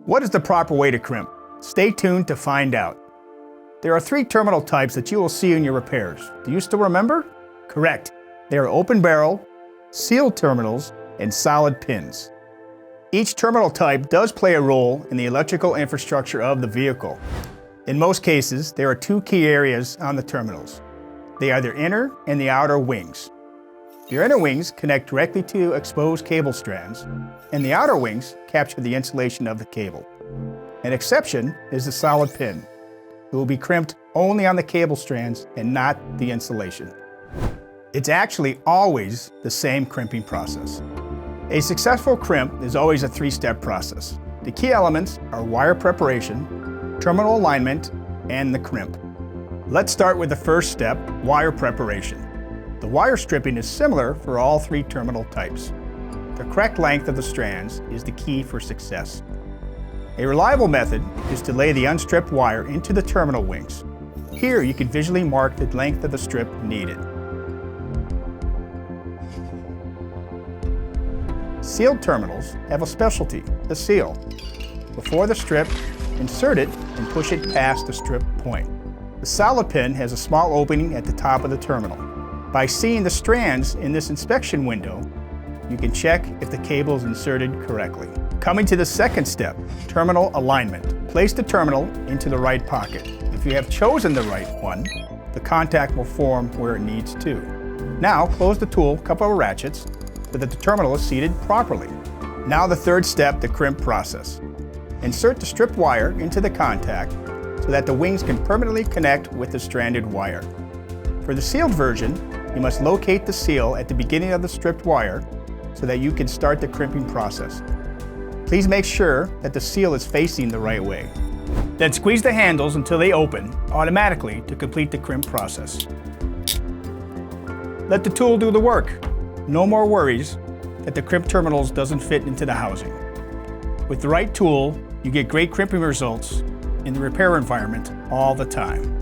What is the proper way to crimp? Stay tuned to find out. There are 3 terminal types that you will see in your repairs. Do you still remember? Correct. They are open barrel, sealed terminals, and solid pins. Each terminal type does play a role in the electrical infrastructure of the vehicle. In most cases, there are 2 key areas on the terminals. They are the inner and the outer wings. The inner wings connect directly to exposed cable strands, and the outer wings capture the insulation of the cable. An exception is the solid pin. It will be crimped only on the cable strands and not the insulation. It's actually always the same crimping process. A successful crimp is always a 3-step process. The key elements are wire preparation, terminal alignment, and the crimp. Let's start with the first step, wire preparation. The wire stripping is similar for all 3 terminal types. The correct length of the strands is the key for success. A reliable method is to lay the unstripped wire into the terminal wings. Here you can visually mark the length of the strip needed. Sealed terminals have a specialty, the seal. Before the strip, insert it and push it past the strip point. The solid pin has a small opening at the top of the terminal. By seeing the strands in this inspection window, you can check if the cable is inserted correctly. Coming to the second step, terminal alignment. Place the terminal into the right pocket. If you have chosen the right one, the contact will form where it needs to. Now close the tool, couple of ratchets, so that the terminal is seated properly. Now the third step, the crimp process. Insert the stripped wire into the contact so that the wings can permanently connect with the stranded wire. For the sealed version, you must locate the seal at the beginning of the stripped wire so that you can start the crimping process. Please make sure that the seal is facing the right way. Then squeeze the handles until they open automatically to complete the crimp process. Let the tool do the work. No more worries that the crimp terminals doesn't fit into the housing. With the right tool, you get great crimping results in the repair environment all the time.